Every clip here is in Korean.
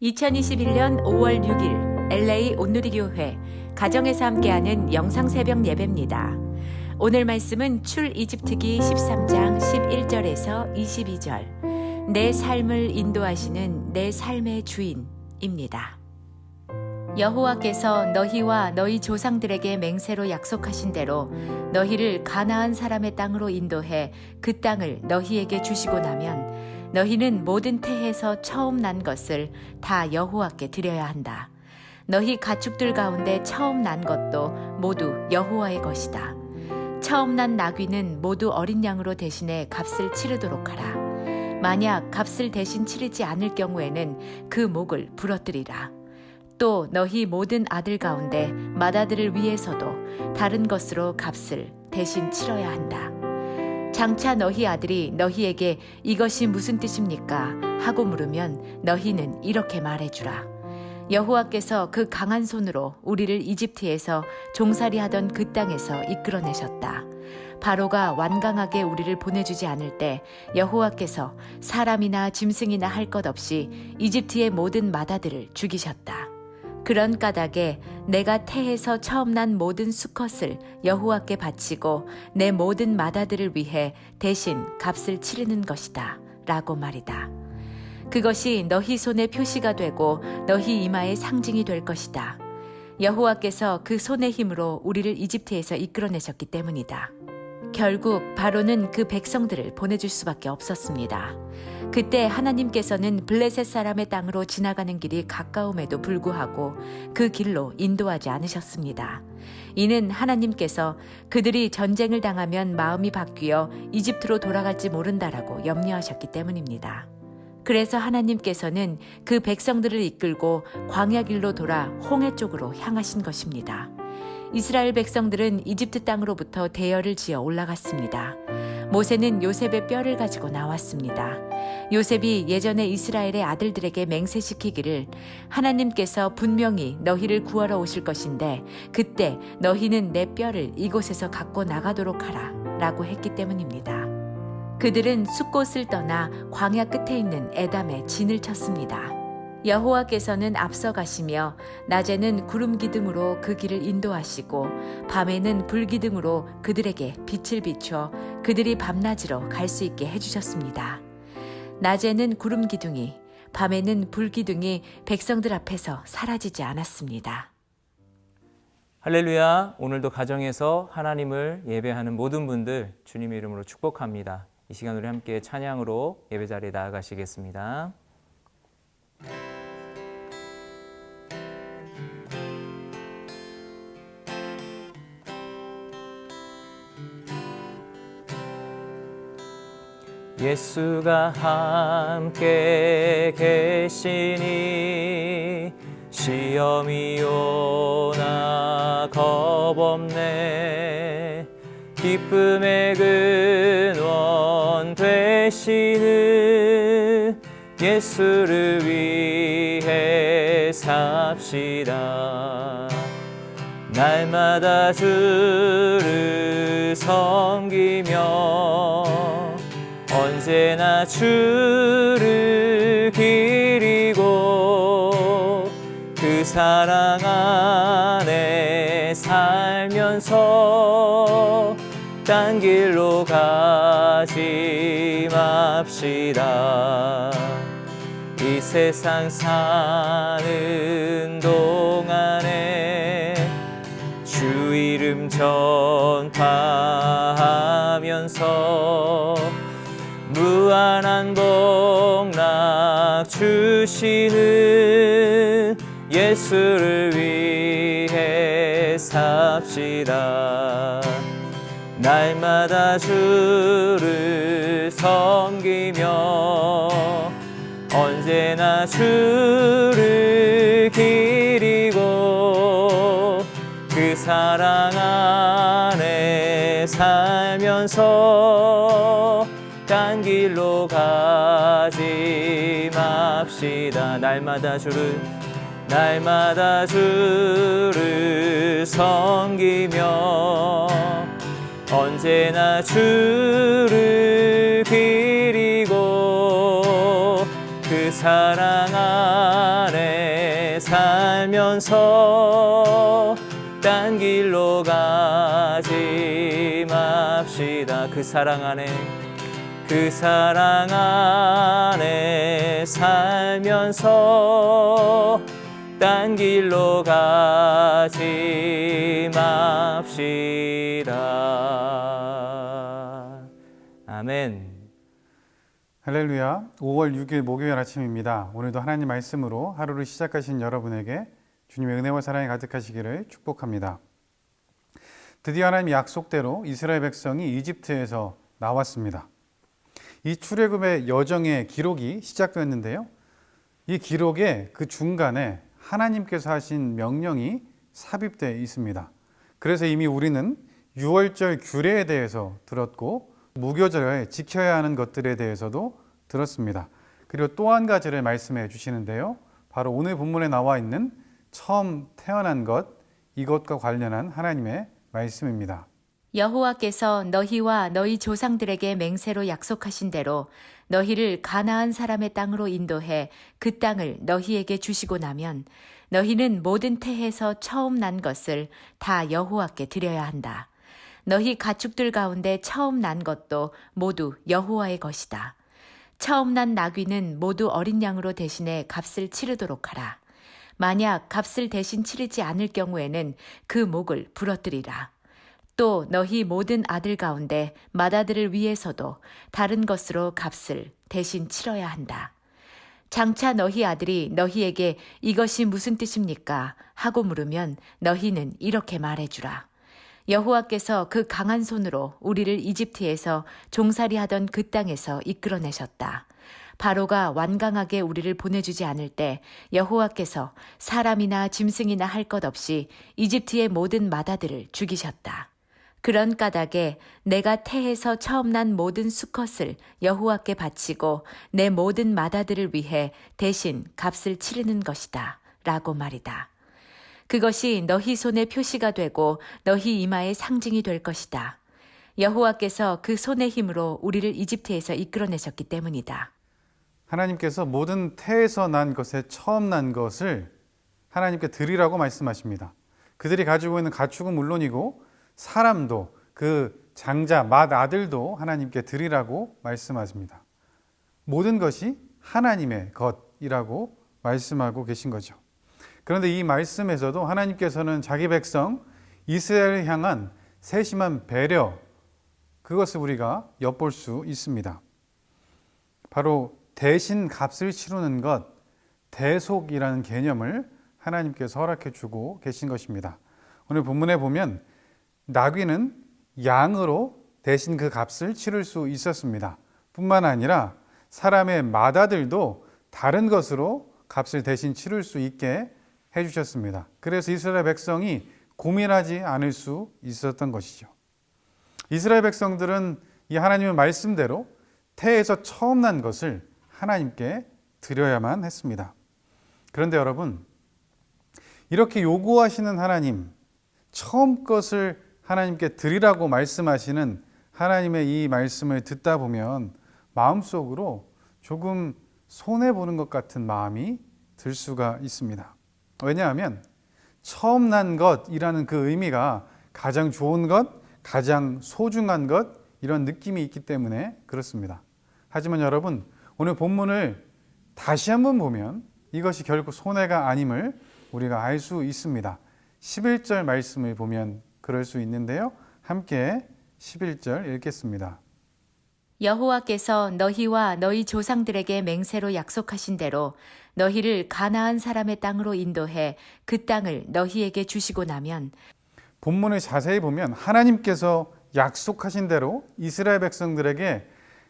2021년 5월 6일 LA 온누리교회 가정에서 함께하는 영상새벽 예배입니다. 오늘 말씀은 출이집트기 13장 11절에서 22절 내 삶을 인도하시는 내 삶의 주인입니다. 여호와께서 너희와 너희 조상들에게 맹세로 약속하신 대로 너희를 가나안 사람의 땅으로 인도해 그 땅을 너희에게 주시고 나면 너희는 모든 태에서 처음 난 것을 다 여호와께 드려야 한다. 너희 가축들 가운데 처음 난 것도 모두 여호와의 것이다. 처음 난 나귀는 모두 어린 양으로 대신해 값을 치르도록 하라. 만약 값을 대신 치르지 않을 경우에는 그 목을 부러뜨리라. 또 너희 모든 아들 가운데 맏아들을 위해서도 다른 것으로 값을 대신 치러야 한다. 장차 너희 아들이 너희에게 이것이 무슨 뜻입니까? 하고 물으면 너희는 이렇게 말해주라. 여호와께서 그 강한 손으로 우리를 이집트에서 종살이하던 그 땅에서 이끌어내셨다. 바로가 완강하게 우리를 보내주지 않을 때 여호와께서 사람이나 짐승이나 할 것 없이 이집트의 모든 맏아들을 죽이셨다. 그런 까닭에 내가 태에서 처음 난 모든 수컷을 여호와께 바치고 내 모든 맏아들을 위해 대신 값을 치르는 것이다 라고 말이다. 그것이 너희 손의 표시가 되고 너희 이마의 상징이 될 것이다. 여호와께서 그 손의 힘으로 우리를 이집트에서 이끌어내셨기 때문이다. 결국 바로는 그 백성들을 보내줄 수밖에 없었습니다. 그때 하나님께서는 블레셋 사람의 땅으로 지나가는 길이 가까움에도 불구하고 그 길로 인도하지 않으셨습니다. 이는 하나님께서 그들이 전쟁을 당하면 마음이 바뀌어 이집트로 돌아갈지 모른다라고 염려하셨기 때문입니다. 그래서 하나님께서는 그 백성들을 이끌고 광야 길로 돌아 홍해 쪽으로 향하신 것입니다. 이스라엘 백성들은 이집트 땅으로부터 대열을 지어 올라갔습니다. 모세는 요셉의 뼈를 가지고 나왔습니다. 요셉이 예전에 이스라엘의 아들들에게 맹세시키기를 하나님께서 분명히 너희를 구하러 오실 것인데 그때 너희는 내 뼈를 이곳에서 갖고 나가도록 하라 라고 했기 때문입니다. 그들은 숲곳을 떠나 광야 끝에 있는 에담에 진을 쳤습니다. 여호와께서는 앞서가시며 낮에는 구름 기둥으로 그 길을 인도하시고 밤에는 불 기둥으로 그들에게 빛을 비춰 그들이 밤낮으로 갈 수 있게 해주셨습니다. 낮에는 구름 기둥이, 밤에는 불 기둥이 백성들 앞에서 사라지지 않았습니다. 할렐루야. 오늘도 가정에서 하나님을 예배하는 모든 분들 주님의 이름으로 축복합니다. 이 시간 우리 함께 찬양으로 예배 자리에 나아가시겠습니다. 예수가 함께 계시니 시험이 오나 겁없네. 기쁨의 근원 되시는 예수를 위해 삽시다. 날마다 주를 섬기며 언제나 주를 기리고 그 사랑 안에 살면서 딴 길로 가지 맙시다. 이 세상 사는 동안에 주 이름 전파하면서 무한한 복락 주시는 예수를 위해 삽시다. 날마다 주를 섬기며 언제나 주를 기리고 그 사랑 안에 살면서 딴 길로 가지 맙시다. 날마다 주를 섬기며 언제나 주를 기리고 그 사랑 안에 살면서 딴 길로 가지 맙시다. 그 사랑 안에 살면서 딴 길로 가지 맙시다. 아멘. 할렐루야. 5월 6일 목요일 아침입니다. 오늘도 하나님 말씀으로 하루를 시작하신 여러분에게 주님의 은혜와 사랑이 가득하시기를 축복합니다. 드디어 하나님의 약속대로 이스라엘 백성이 이집트에서 나왔습니다. 이 출애굽의 여정의 기록이 시작됐는데요. 이 기록의 그 중간에 하나님께서 하신 명령이 삽입되어 있습니다. 그래서 이미 우리는 유월절 규례에 대해서 들었고 무교절에 지켜야 하는 것들에 대해서도 들었습니다. 그리고 또 한 가지를 말씀해 주시는데요. 바로 오늘 본문에 나와 있는 처음 태어난 것, 이것과 관련한 하나님의 말씀입니다. 여호와께서 너희와 너희 조상들에게 맹세로 약속하신 대로 너희를 가나안 사람의 땅으로 인도해 그 땅을 너희에게 주시고 나면 너희는 모든 태에서 처음 난 것을 다 여호와께 드려야 한다. 너희 가축들 가운데 처음 난 것도 모두 여호와의 것이다. 처음 난 나귀는 모두 어린 양으로 대신해 값을 치르도록 하라. 만약 값을 대신 치르지 않을 경우에는 그 목을 부러뜨리라. 또 너희 모든 아들 가운데 맏아들을 위해서도 다른 것으로 값을 대신 치러야 한다. 장차 너희 아들이 너희에게 이것이 무슨 뜻입니까? 하고 물으면 너희는 이렇게 말해주라. 여호와께서 그 강한 손으로 우리를 이집트에서 종살이하던 그 땅에서 이끌어내셨다. 바로가 완강하게 우리를 보내주지 않을 때 여호와께서 사람이나 짐승이나 할 것 없이 이집트의 모든 맏아들을 죽이셨다. 그런 까닭에 내가 태에서 처음 난 모든 수컷을 여호와께 바치고 내 모든 맏아들을 위해 대신 값을 치르는 것이다. 라고 말이다. 그것이 너희 손의 표시가 되고 너희 이마의 상징이 될 것이다. 여호와께서 그 손의 힘으로 우리를 이집트에서 이끌어내셨기 때문이다. 하나님께서 모든 태에서 난 것에 처음 난 것을 하나님께 드리라고 말씀하십니다. 그들이 가지고 있는 가축은 물론이고 사람도 그 장자, 맏아들도 하나님께 드리라고 말씀하십니다. 모든 것이 하나님의 것이라고 말씀하고 계신 거죠. 그런데 이 말씀에서도 하나님께서는 자기 백성 이스라엘을 향한 세심한 배려, 그것을 우리가 엿볼 수 있습니다. 바로 대신 값을 치르는 것, 대속이라는 개념을 하나님께서 허락해 주고 계신 것입니다. 오늘 본문에 보면 나귀는 양으로 대신 그 값을 치를 수 있었습니다. 뿐만 아니라 사람의 맏아들도 다른 것으로 값을 대신 치를 수 있게 해주셨습니다. 그래서 이스라엘 백성이 고민하지 않을 수 있었던 것이죠. 이스라엘 백성들은 이 하나님의 말씀대로 태에서 처음 난 것을 하나님께 드려야만 했습니다. 그런데 여러분, 이렇게 요구하시는 하나님, 처음 것을 하나님께 드리라고 말씀하시는 하나님의 이 말씀을 듣다 보면 마음속으로 조금 손해보는 것 같은 마음이 들 수가 있습니다. 왜냐하면 처음 난 것이라는 그 의미가 가장 좋은 것, 가장 소중한 것, 이런 느낌이 있기 때문에 그렇습니다. 하지만 여러분, 오늘 본문을 다시 한번 보면 이것이 결코 손해가 아님을 우리가 알 수 있습니다. 11절 말씀을 보면 그럴 수 있는데요. 함께 11절 읽겠습니다. 여호와께서 너희와 너희 조상들에게 맹세로 약속하신 대로 너희를 가나안 사람의 땅으로 인도해 그 땅을 너희에게 주시고 나면, 본문을 자세히 보면 하나님께서 약속하신 대로 이스라엘 백성들에게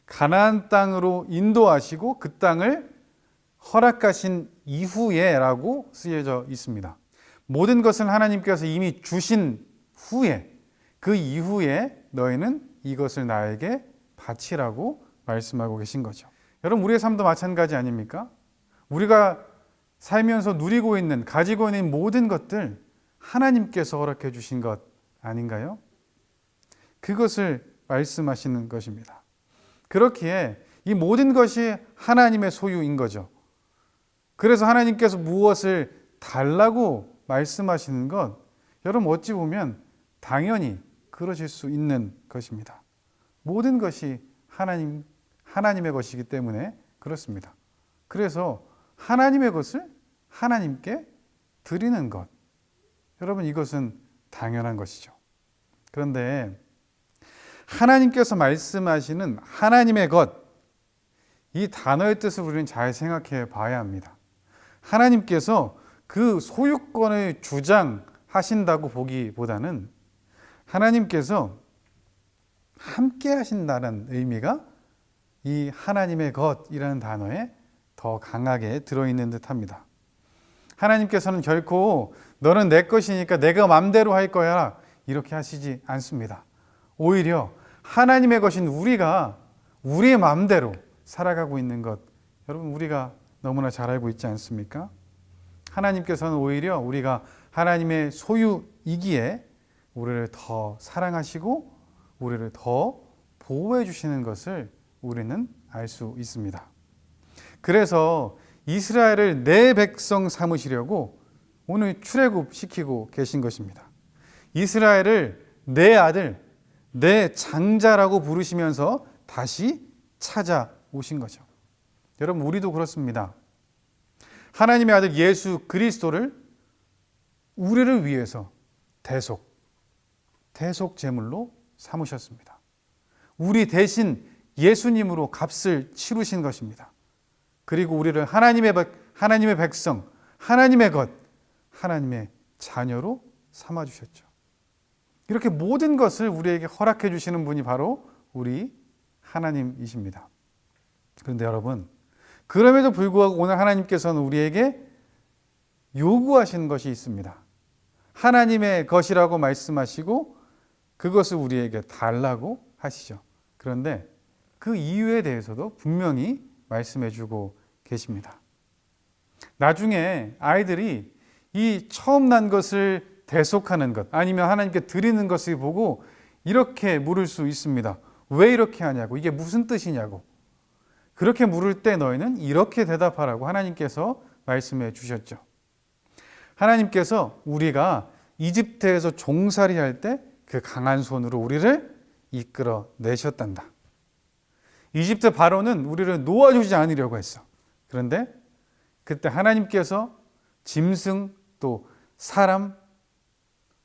가나안 땅으로 인도하시고 그 땅을 허락하신 이후에 라고 쓰여져 있습니다. 모든 것을 하나님께서 이미 주신 후에, 그 이후에 너희는 이것을 나에게 바치라고 말씀하고 계신 거죠. 여러분, 우리의 삶도 마찬가지 아닙니까? 우리가 살면서 누리고 있는, 가지고 있는 모든 것들 하나님께서 허락해 주신 것 아닌가요? 그것을 말씀하시는 것입니다. 그렇기에 이 모든 것이 하나님의 소유인 거죠. 그래서 하나님께서 무엇을 달라고 말씀하시는 것, 여러분 어찌 보면 당연히 그러실 수 있는 것입니다. 모든 것이 하나님의 것이기 때문에 그렇습니다. 그래서 하나님의 것을 하나님께 드리는 것, 여러분 이것은 당연한 것이죠. 그런데 하나님께서 말씀하시는 하나님의 것, 이 단어의 뜻을 우리는 잘 생각해 봐야 합니다. 하나님께서 그 소유권을 주장하신다고 보기보다는 하나님께서 함께 하신다는 의미가 이 하나님의 것이라는 단어에 더 강하게 들어있는 듯합니다. 하나님께서는 결코 너는 내 것이니까 내가 마음대로 할 거야 이렇게 하시지 않습니다. 오히려 하나님의 것인 우리가 우리의 마음대로 살아가고 있는 것, 여러분 우리가 너무나 잘 알고 있지 않습니까? 하나님께서는 오히려 우리가 하나님의 소유이기에 우리를 더 사랑하시고 우리를 더 보호해 주시는 것을 우리는 알 수 있습니다. 그래서 이스라엘을 내 백성 삼으시려고 오늘 출애굽시키고 계신 것입니다. 이스라엘을 내 아들, 내 장자라고 부르시면서 다시 찾아오신 거죠. 여러분 우리도 그렇습니다. 하나님의 아들 예수 그리스도를 우리를 위해서 대속 제물로 삼으셨습니다. 우리 대신 예수님으로 값을 치르신 것입니다. 그리고 우리를 하나님의 백성, 하나님의 것, 하나님의 자녀로 삼아주셨죠. 이렇게 모든 것을 우리에게 허락해 주시는 분이 바로 우리 하나님이십니다. 그런데 여러분, 그럼에도 불구하고 오늘 하나님께서는 우리에게 요구하시는 것이 있습니다. 하나님의 것이라고 말씀하시고 그것을 우리에게 달라고 하시죠. 그런데 그 이유에 대해서도 분명히 말씀해 주고 계십니다. 나중에 아이들이 이 처음 난 것을 대속하는 것 아니면 하나님께 드리는 것을 보고 이렇게 물을 수 있습니다. 왜 이렇게 하냐고, 이게 무슨 뜻이냐고. 그렇게 물을 때 너희는 이렇게 대답하라고 하나님께서 말씀해 주셨죠. 하나님께서 우리가 이집트에서 종살이 할 때 그 강한 손으로 우리를 이끌어 내셨단다. 이집트 바로는 우리를 놓아주지 않으려고 했어. 그런데 그때 하나님께서 짐승 또 사람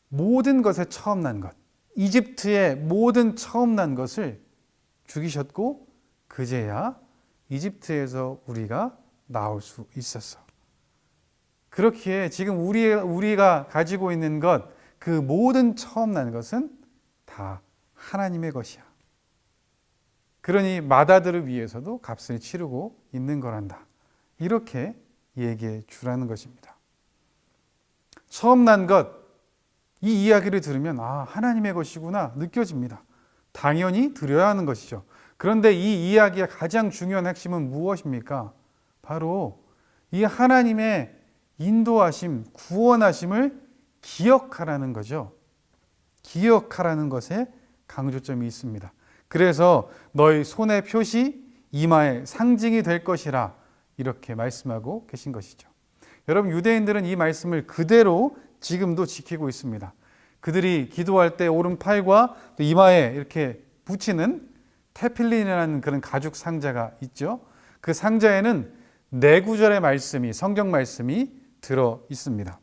모든 것에 처음 난 것, 이집트의 모든 처음 난 것을 죽이셨고 그제야 이집트에서 우리가 나올 수 있었어. 그렇기에 지금 우리가 가지고 있는 것, 그 모든 처음 난 것은 다 하나님의 것이야. 그러니 마다들을 위해서도 값을 치르고 있는 거란다. 이렇게 얘기해 주라는 것입니다. 처음 난 것, 이 이야기를 들으면 하나님의 것이구나 느껴집니다. 당연히 드려야 하는 것이죠. 그런데 이 이야기의 가장 중요한 핵심은 무엇입니까? 바로 이 하나님의 인도하심, 구원하심을 기억하라는 거죠. 기억하라는 것에 강조점이 있습니다. 그래서 너희 손의 표시, 이마의 상징이 될 것이라 이렇게 말씀하고 계신 것이죠. 여러분 유대인들은 이 말씀을 그대로 지금도 지키고 있습니다. 그들이 기도할 때 오른팔과 또 이마에 이렇게 붙이는 테필린이라는 그런 가죽 상자가 있죠. 그 상자에는 네 구절의 말씀이, 성경 말씀이 들어 있습니다.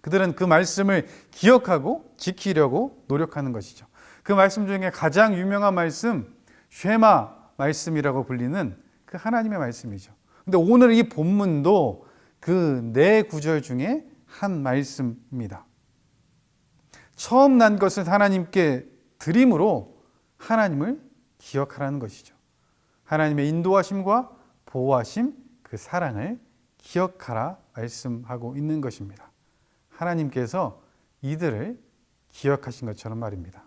그들은 그 말씀을 기억하고 지키려고 노력하는 것이죠. 그 말씀 중에 가장 유명한 말씀, 쉐마 말씀이라고 불리는 그 하나님의 말씀이죠. 근데 오늘 이 본문도 그 네 구절 중에 한 말씀입니다. 처음 난 것을 하나님께 드림으로 하나님을 기억하라는 것이죠. 하나님의 인도하심과 보호하심, 그 사랑을 기억하라 말씀하고 있는 것입니다. 하나님께서 이들을 기억하신 것처럼 말입니다.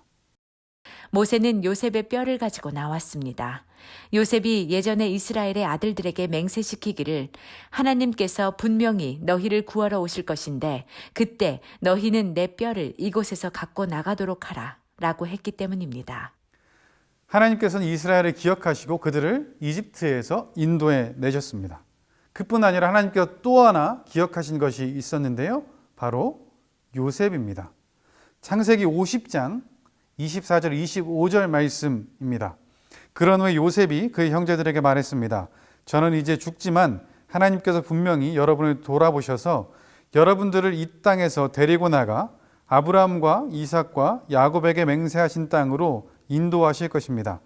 모세는 요셉의 뼈를 가지고 나왔습니다. 요셉이 예전에 이스라엘의 아들들에게 맹세시키기를 하나님께서 분명히 너희를 구하러 오실 것인데 그때 너희는 내 뼈를 이곳에서 갖고 나가도록 하라 라고 했기 때문입니다. 하나님께서는 이스라엘을 기억하시고 그들을 이집트에서 인도해 내셨습니다. 그뿐 아니라 하나님께서 또 하나 기억하신 것이 있었는데요. 바로 요셉입니다. 창세기 50장 24절 25절 말씀입니다. 그런 후에 요셉이 그의 형제들에게 말했습니다. 저는 이제 죽지만 하나님께서 분명히 여러분을 돌아보셔서 여러분들을 이 땅에서 데리고 나가 아브라함과 이삭과 야곱에게 맹세하신 땅으로 인도하실 것입니다.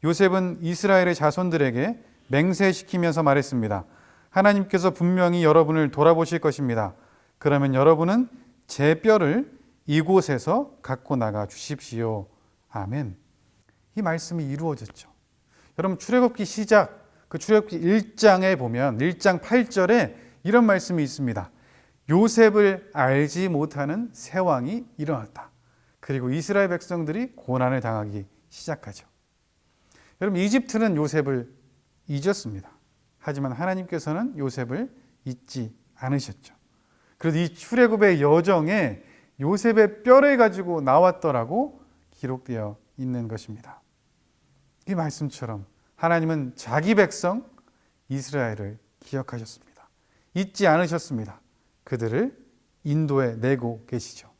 요셉은 이스라엘의 자손들에게 맹세시키면서 말했습니다. 하나님께서 분명히 여러분을 돌아보실 것입니다. 그러면 여러분은 제 뼈를 이곳에서 갖고 나가 주십시오. 아멘. 이 말씀이 이루어졌죠. 여러분 출애굽기 시작, 그 출애굽기 1장에 보면 1장 8절에 이런 말씀이 있습니다. 요셉을 알지 못하는 새 왕이 일어났다. 그리고 이스라엘 백성들이 고난을 당하기 시작하죠. 여러분 이집트는 요셉을 잊었습니다. 하지만 하나님께서는 요셉을 잊지 않으셨죠. 그래서 이 출애굽의 여정에 요셉의 뼈를 가지고 나왔더라고 기록되어 있는 것입니다. 이 말씀처럼 하나님은 자기 백성 이스라엘을 기억하셨습니다. 잊지 않으셨습니다. 그들을 인도에 내고 계시죠.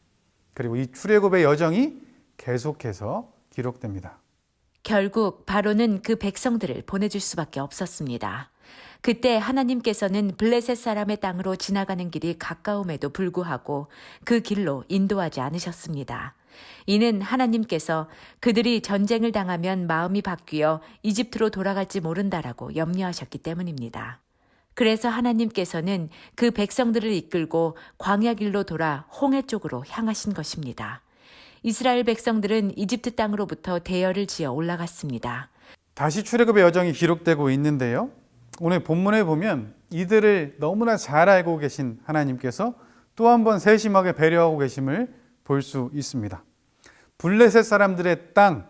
그리고 이 출애굽의 여정이 계속해서 기록됩니다. 결국 바로는 그 백성들을 보내줄 수밖에 없었습니다. 그때 하나님께서는 블레셋 사람의 땅으로 지나가는 길이 가까움에도 불구하고 그 길로 인도하지 않으셨습니다. 이는 하나님께서 그들이 전쟁을 당하면 마음이 바뀌어 이집트로 돌아갈지 모른다라고 염려하셨기 때문입니다. 그래서 하나님께서는 그 백성들을 이끌고 광야 길로 돌아 홍해 쪽으로 향하신 것입니다. 이스라엘 백성들은 이집트 땅으로부터 대열을 지어 올라갔습니다. 다시 출애굽의 여정이 기록되고 있는데요. 오늘 본문에 보면 이들을 너무나 잘 알고 계신 하나님께서 또 한 번 세심하게 배려하고 계심을 볼 수 있습니다. 블레셋 사람들의 땅,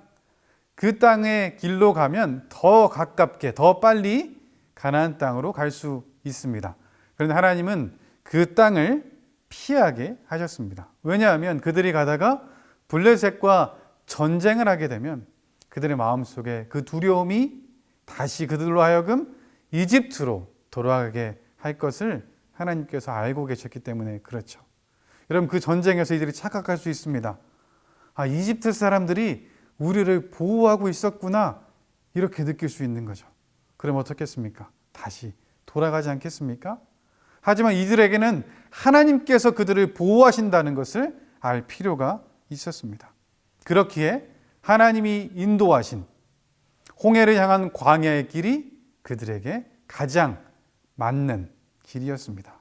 그 땅의 길로 가면 더 가깝게, 더 빨리 가나안 땅으로 갈 수 있습니다. 그런데 하나님은 그 땅을 피하게 하셨습니다. 왜냐하면 그들이 가다가 블레셋과 전쟁을 하게 되면 그들의 마음속에 그 두려움이 다시 그들로 하여금 이집트로 돌아가게 할 것을 하나님께서 알고 계셨기 때문에 그렇죠. 여러분 그 전쟁에서 이들이 착각할 수 있습니다. 아, 이집트 사람들이 우리를 보호하고 있었구나 이렇게 느낄 수 있는 거죠. 그럼 어떻겠습니까? 다시 돌아가지 않겠습니까? 하지만 이들에게는 하나님께서 그들을 보호하신다는 것을 알 필요가 있었습니다. 그렇기에 하나님이 인도하신 홍해를 향한 광야의 길이 그들에게 가장 맞는 길이었습니다.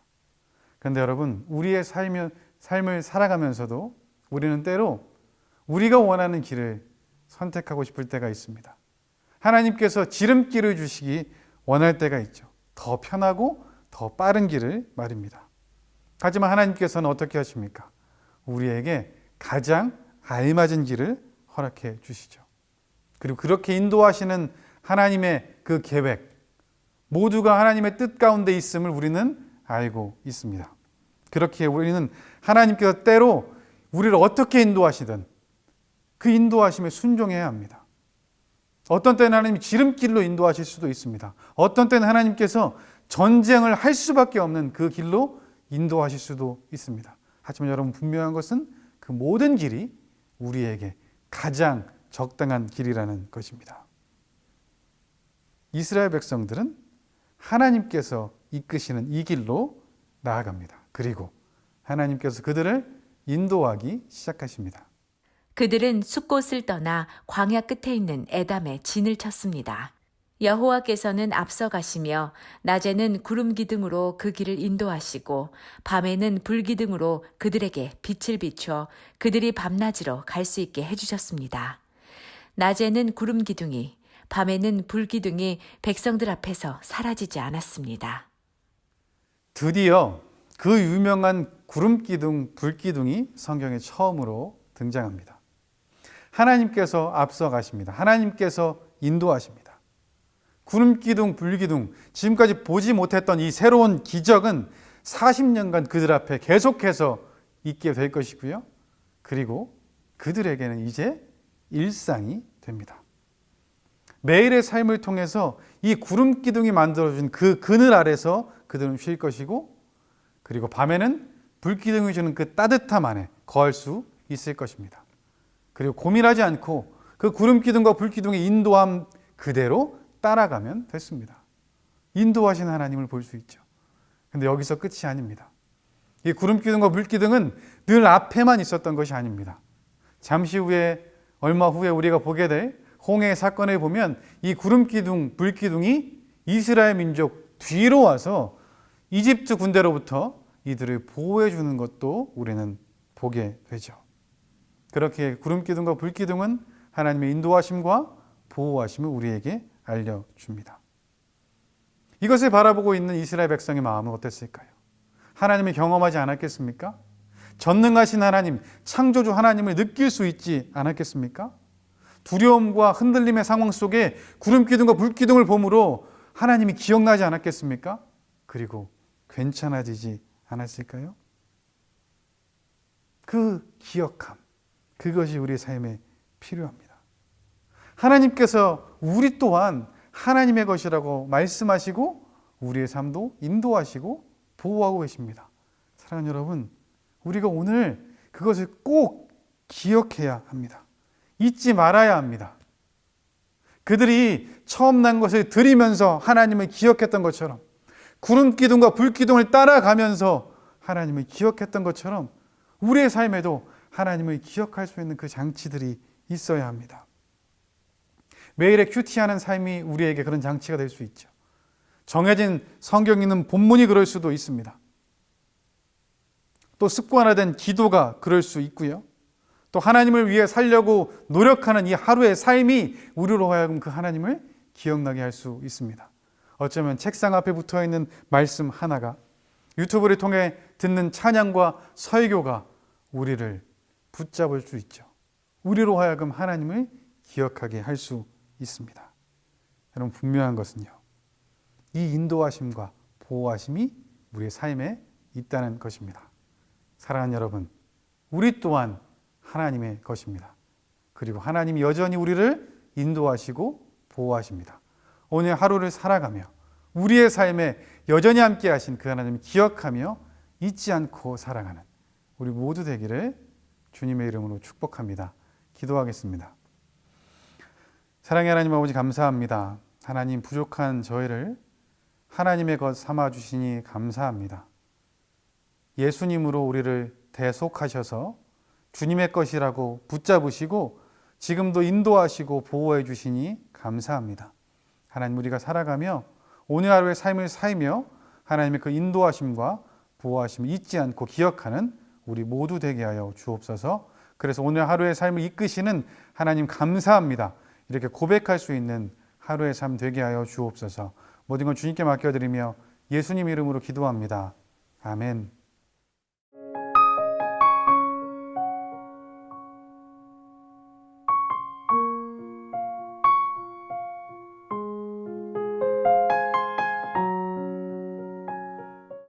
그런데 여러분 우리의 삶을 살아가면서도 우리는 때로 우리가 원하는 길을 선택하고 싶을 때가 있습니다. 하나님께서 지름길을 주시기 원할 때가 있죠. 더 편하고 더 빠른 길을 말입니다. 하지만 하나님께서는 어떻게 하십니까? 우리에게 가장 알맞은 길을 허락해 주시죠. 그리고 그렇게 인도하시는 하나님의 그 계획, 모두가 하나님의 뜻 가운데 있음을 우리는 알고 있습니다. 그렇기에 우리는 하나님께서 때로 우리를 어떻게 인도하시든 그 인도하심에 순종해야 합니다. 어떤 때는 하나님이 지름길로 인도하실 수도 있습니다. 어떤 때는 하나님께서 전쟁을 할 수밖에 없는 그 길로 인도하실 수도 있습니다. 하지만 여러분 분명한 것은 그 모든 길이 우리에게 가장 적당한 길이라는 것입니다. 이스라엘 백성들은 하나님께서 이끄시는 이 길로 나아갑니다. 그리고 하나님께서 그들을 인도하기 시작하십니다. 그들은 숲곳을 떠나 광야 끝에 있는 에담에 진을 쳤습니다. 여호와께서는 앞서가시며 낮에는 구름 기둥으로 그 길을 인도하시고 밤에는 불 기둥으로 그들에게 빛을 비춰 그들이 밤낮으로 갈 수 있게 해주셨습니다. 낮에는 구름 기둥이, 밤에는 불 기둥이 백성들 앞에서 사라지지 않았습니다. 드디어 그 유명한 구름 기둥, 불 기둥이 성경에 처음으로 등장합니다. 하나님께서 앞서가십니다. 하나님께서 인도하십니다. 구름 기둥, 불 기둥, 지금까지 보지 못했던 이 새로운 기적은 40년간 그들 앞에 계속해서 있게 될 것이고요. 그리고 그들에게는 이제 일상이 됩니다. 매일의 삶을 통해서 이 구름 기둥이 만들어준 그 그늘 아래서 그들은 쉴 것이고, 그리고 밤에는 불 기둥이 주는 그 따뜻함 안에 거할 수 있을 것입니다. 그리고 고민하지 않고 그 구름 기둥과 불 기둥의 인도함 그대로 따라가면 됐습니다. 인도하신 하나님을 볼 수 있죠. 근데 여기서 끝이 아닙니다. 이 구름 기둥과 불 기둥은 늘 앞에만 있었던 것이 아닙니다. 잠시 후에, 얼마 후에 우리가 보게 될 홍해 사건을 보면 이 구름 기둥, 불 기둥이 이스라엘 민족 뒤로 와서 이집트 군대로부터 이들을 보호해 주는 것도 우리는 보게 되죠. 그렇게 구름 기둥과 불 기둥은 하나님의 인도하심과 보호하심을 우리에게 알려줍니다. 이것을 바라보고 있는 이스라엘 백성의 마음은 어땠을까요? 하나님을 경험하지 않았겠습니까? 전능하신 하나님, 창조주 하나님을 느낄 수 있지 않았겠습니까? 두려움과 흔들림의 상황 속에 구름 기둥과 불 기둥을 보므로 하나님이 기억나지 않았겠습니까? 그리고 괜찮아지지 않았을까요? 그 기억함, 그것이 우리의 삶에 필요합니다. 하나님께서 우리 또한 하나님의 것이라고 말씀하시고 우리의 삶도 인도하시고 보호하고 계십니다. 사랑하는 여러분, 우리가 오늘 그것을 꼭 기억해야 합니다. 잊지 말아야 합니다. 그들이 처음 난 것을 들이면서 하나님을 기억했던 것처럼, 구름 기둥과 불 기둥을 따라가면서 하나님을 기억했던 것처럼 우리의 삶에도 하나님을 기억할 수 있는 그 장치들이 있어야 합니다. 매일의 큐티하는 삶이 우리에게 그런 장치가 될 수 있죠. 정해진 성경 읽는 본문이 그럴 수도 있습니다. 또 습관화된 기도가 그럴 수 있고요. 또 하나님을 위해 살려고 노력하는 이 하루의 삶이 우리로 하여금 그 하나님을 기억나게 할 수 있습니다. 어쩌면 책상 앞에 붙어있는 말씀 하나가, 유튜브를 통해 듣는 찬양과 설교가 우리를 붙잡을 수 있죠. 우리로 하여금 하나님을 기억하게 할 수 있습니다. 여러분, 분명한 것은요, 이 인도하심과 보호하심이 우리의 삶에 있다는 것입니다. 사랑하는 여러분, 우리 또한 하나님의 것입니다. 그리고 하나님이 여전히 우리를 인도하시고 보호하십니다. 오늘 하루를 살아가며 우리의 삶에 여전히 함께 하신 그 하나님을 기억하며 잊지 않고 살아가는 우리 모두 되기를 주님의 이름으로 축복합니다. 기도하겠습니다. 사랑의 하나님 아버지, 감사합니다. 하나님, 부족한 저희를 하나님의 것 삼아주시니 감사합니다. 예수님으로 우리를 대속하셔서 주님의 것이라고 붙잡으시고 지금도 인도하시고 보호해 주시니 감사합니다. 하나님, 우리가 살아가며 오늘 하루의 삶을 살며 하나님의 그 인도하심과 보호하심을 잊지 않고 기억하는 우리 모두 되게 하여 주옵소서. 그래서 오늘 하루의 삶을 이끄시는 하나님 감사합니다, 이렇게 고백할 수 있는 하루의 삶 되게 하여 주옵소서. 모든 건 주님께 맡겨드리며 예수님 이름으로 기도합니다. 아멘.